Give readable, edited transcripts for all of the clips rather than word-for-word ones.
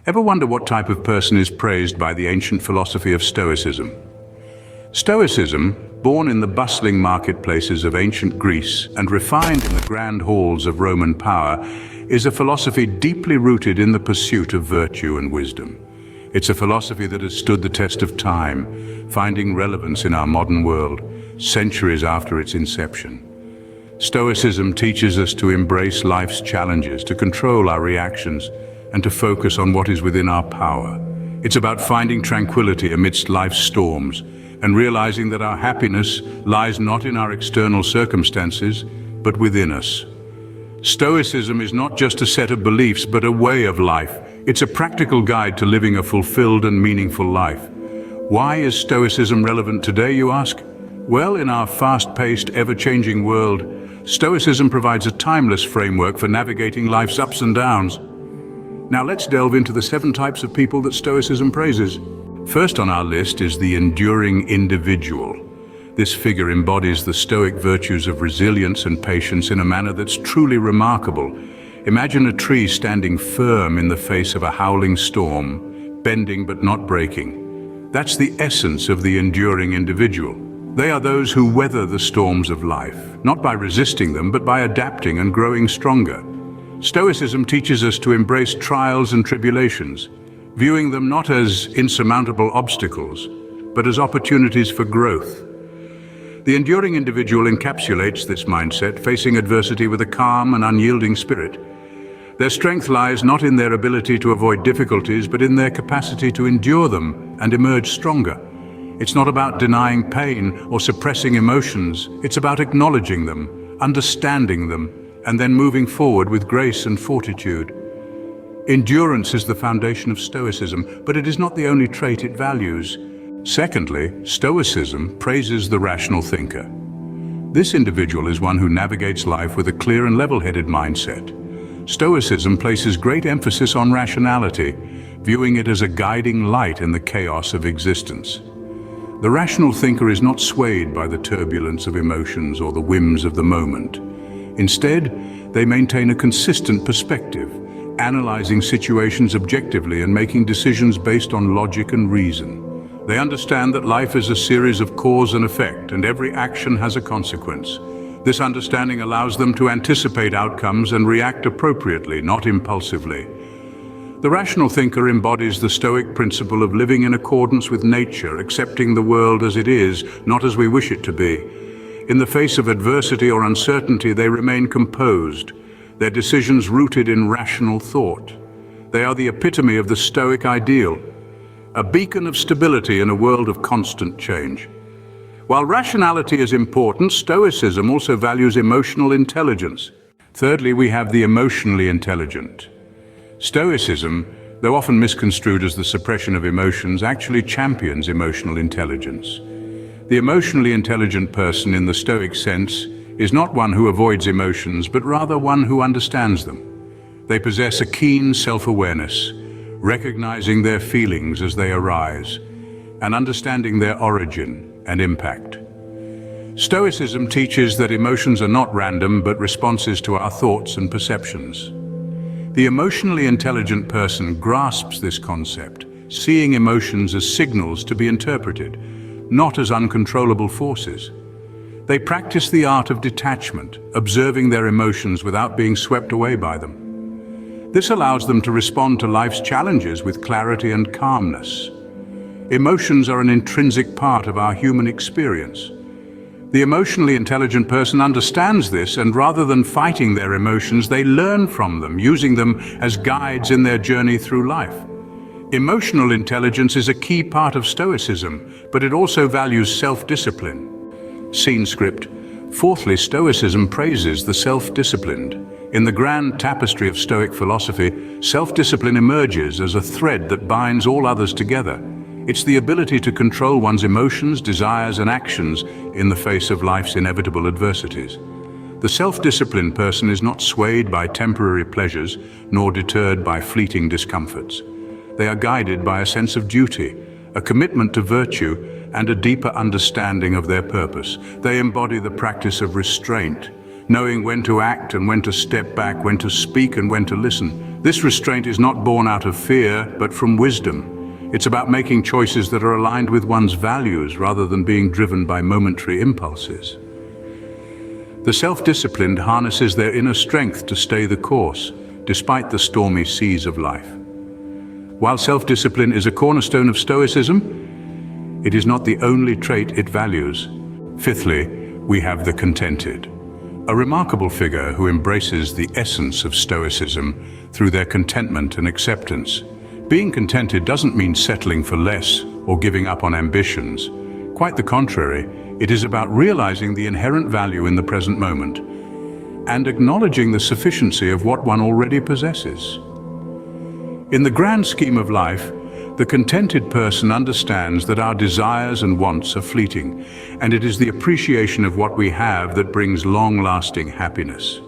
Ever wonder what type of person is praised by the ancient philosophy of Stoicism? Stoicism, born in the bustling marketplaces of ancient Greece and refined in the grand halls of Roman power, is a philosophy deeply rooted in the pursuit of virtue and wisdom. It's a philosophy that has stood the test of time, finding relevance in our modern world, centuries after its inception. Stoicism teaches us to embrace life's challenges, to control our reactions, and to focus on what is within our power. It's about finding tranquility amidst life's storms and realizing that our happiness lies not in our external circumstances, but within us. Stoicism is not just a set of beliefs, but a way of life. It's a practical guide to living a fulfilled and meaningful life. Why is Stoicism relevant today, you ask? Well, in our fast-paced, ever-changing world, Stoicism provides a timeless framework for navigating life's ups and downs. Now let's delve into the 7 types of people that Stoicism praises. First on our list is the enduring individual. This figure embodies the Stoic virtues of resilience and patience in a manner that's truly remarkable. Imagine a tree standing firm in the face of a howling storm, bending but not breaking. That's the essence of the enduring individual. They are those who weather the storms of life, not by resisting them, but by adapting and growing stronger. Stoicism teaches us to embrace trials and tribulations, viewing them not as insurmountable obstacles, but as opportunities for growth. The enduring individual encapsulates this mindset, facing adversity with a calm and unyielding spirit. Their strength lies not in their ability to avoid difficulties, but in their capacity to endure them and emerge stronger. It's not about denying pain or suppressing emotions. It's about acknowledging them, understanding them, and then moving forward with grace and fortitude. Endurance is the foundation of Stoicism, but it is not the only trait it values. Secondly, Stoicism praises the rational thinker. This individual is one who navigates life with a clear and level-headed mindset. Stoicism places great emphasis on rationality, viewing it as a guiding light in the chaos of existence. The rational thinker is not swayed by the turbulence of emotions or the whims of the moment. Instead, they maintain a consistent perspective, analyzing situations objectively and making decisions based on logic and reason. They understand that life is a series of cause and effect, and every action has a consequence. This understanding allows them to anticipate outcomes and react appropriately, not impulsively. The rational thinker embodies the Stoic principle of living in accordance with nature, accepting the world as it is, not as we wish it to be. In the face of adversity or uncertainty, they remain composed, their decisions rooted in rational thought. They are the epitome of the Stoic ideal, a beacon of stability in a world of constant change. While rationality is important, Stoicism also values emotional intelligence. Thirdly, we have the emotionally intelligent. Stoicism, though often misconstrued as the suppression of emotions, actually champions emotional intelligence. The emotionally intelligent person in the Stoic sense is not one who avoids emotions, but rather one who understands them. They possess a keen self-awareness, recognizing their feelings as they arise, and understanding their origin and impact. Stoicism teaches that emotions are not random, but responses to our thoughts and perceptions. The emotionally intelligent person grasps this concept, seeing emotions as signals to be interpreted, not as uncontrollable forces. They practice the art of detachment, observing their emotions without being swept away by them. This allows them to respond to life's challenges with clarity and calmness. Emotions are an intrinsic part of our human experience. The emotionally intelligent person understands this, and rather than fighting their emotions, they learn from them, using them as guides in their journey through life. Emotional intelligence is a key part of Stoicism, but it also values self-discipline. Scene script. Fourthly, Stoicism praises the self-disciplined. In the grand tapestry of Stoic philosophy, self-discipline emerges as a thread that binds all others together. It's the ability to control one's emotions, desires, and actions in the face of life's inevitable adversities. The self-disciplined person is not swayed by temporary pleasures, nor deterred by fleeting discomforts. They are guided by a sense of duty, a commitment to virtue, and a deeper understanding of their purpose. They embody the practice of restraint, knowing when to act and when to step back, when to speak and when to listen. This restraint is not born out of fear, but from wisdom. It's about making choices that are aligned with one's values rather than being driven by momentary impulses. The self-disciplined harnesses their inner strength to stay the course, despite the stormy seas of life. While self-discipline is a cornerstone of Stoicism, it is not the only trait it values. Fifthly, we have the contented, a remarkable figure who embraces the essence of Stoicism through their contentment and acceptance. Being contented doesn't mean settling for less or giving up on ambitions. Quite the contrary, it is about realizing the inherent value in the present moment and acknowledging the sufficiency of what one already possesses. In the grand scheme of life, the contented person understands that our desires and wants are fleeting, and it is the appreciation of what we have that brings long-lasting happiness.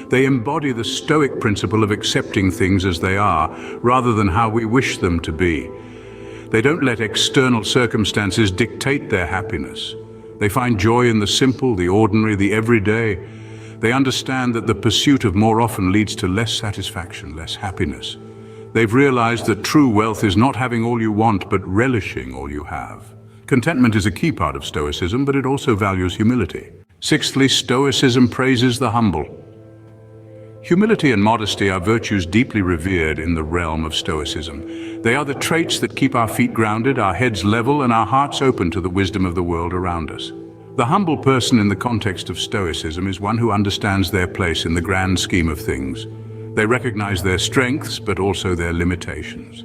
They embody the Stoic principle of accepting things as they are, rather than how we wish them to be. They don't let external circumstances dictate their happiness. They find joy in the simple, the ordinary, the everyday. They understand that the pursuit of more often leads to less satisfaction, less happiness. They've realized that true wealth is not having all you want, but relishing all you have. Contentment is a key part of Stoicism, but it also values humility. Sixthly, Stoicism praises the humble. Humility and modesty are virtues deeply revered in the realm of Stoicism. They are the traits that keep our feet grounded, our heads level, and our hearts open to the wisdom of the world around us. The humble person in the context of Stoicism is one who understands their place in the grand scheme of things. They recognize their strengths, but also their limitations.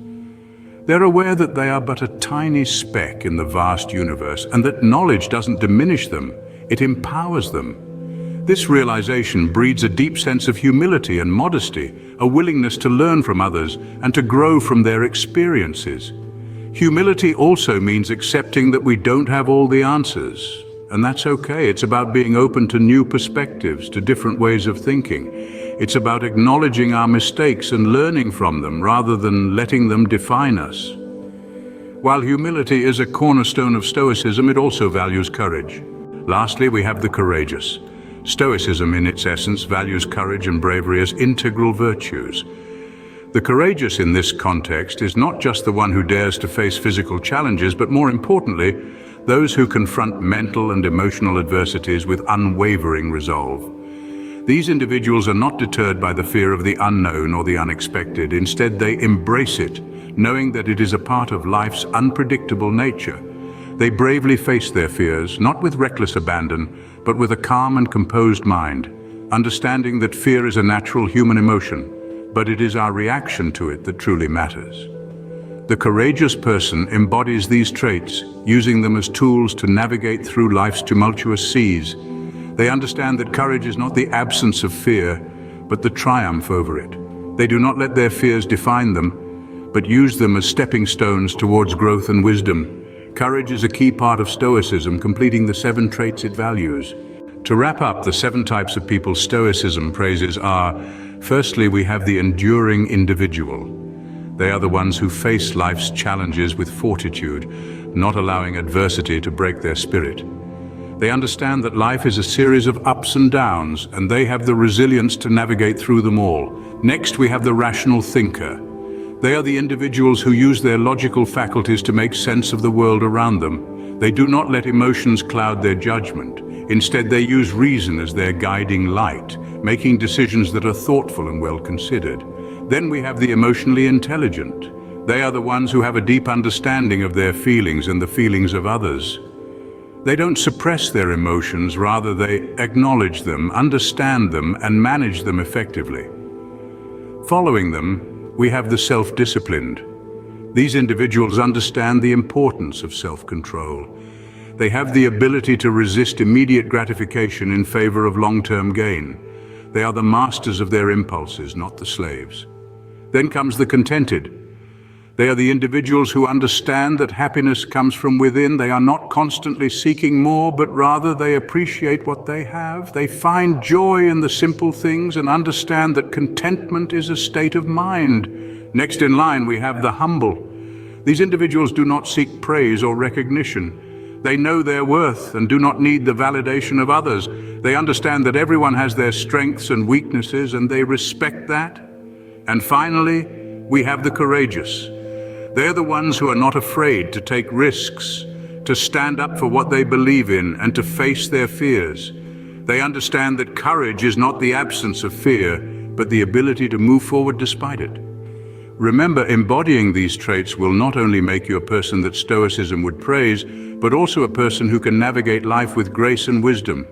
They're aware that they are but a tiny speck in the vast universe, and that knowledge doesn't diminish them, it empowers them. This realization breeds a deep sense of humility and modesty, a willingness to learn from others and to grow from their experiences. Humility also means accepting that we don't have all the answers, and that's okay. It's about being open to new perspectives, to different ways of thinking. It's about acknowledging our mistakes and learning from them rather than letting them define us. While humility is a cornerstone of Stoicism, it also values courage. Lastly, we have the courageous. Stoicism, in its essence, values courage and bravery as integral virtues. The courageous in this context is not just the one who dares to face physical challenges, but more importantly, those who confront mental and emotional adversities with unwavering resolve. These individuals are not deterred by the fear of the unknown or the unexpected. Instead, they embrace it, knowing that it is a part of life's unpredictable nature. They bravely face their fears, not with reckless abandon, but with a calm and composed mind, understanding that fear is a natural human emotion, but it is our reaction to it that truly matters. The courageous person embodies these traits, using them as tools to navigate through life's tumultuous seas. They understand that courage is not the absence of fear, but the triumph over it. They do not let their fears define them, but use them as stepping stones towards growth and wisdom. Courage is a key part of Stoicism, completing the 7 traits it values. To wrap up, the 7 types of people Stoicism praises are, firstly, we have the enduring individual. They are the ones who face life's challenges with fortitude, not allowing adversity to break their spirit. They understand that life is a series of ups and downs, and they have the resilience to navigate through them all. Next, we have the rational thinker. They are the individuals who use their logical faculties to make sense of the world around them. They do not let emotions cloud their judgment. Instead, they use reason as their guiding light, making decisions that are thoughtful and well considered. Then we have the emotionally intelligent. They are the ones who have a deep understanding of their feelings and the feelings of others. They don't suppress their emotions, rather they acknowledge them, understand them, and manage them effectively. Following them, we have the self-disciplined. These individuals understand the importance of self-control. They have the ability to resist immediate gratification in favor of long-term gain. They are the masters of their impulses, not the slaves. Then comes the contented. They are the individuals who understand that happiness comes from within. They are not constantly seeking more, but rather they appreciate what they have. They find joy in the simple things and understand that contentment is a state of mind. Next in line, we have the humble. These individuals do not seek praise or recognition. They know their worth and do not need the validation of others. They understand that everyone has their strengths and weaknesses, and they respect that. And finally, we have the courageous. They're the ones who are not afraid to take risks, to stand up for what they believe in, and to face their fears. They understand that courage is not the absence of fear, but the ability to move forward despite it. Remember, embodying these traits will not only make you a person that Stoicism would praise, but also a person who can navigate life with grace and wisdom.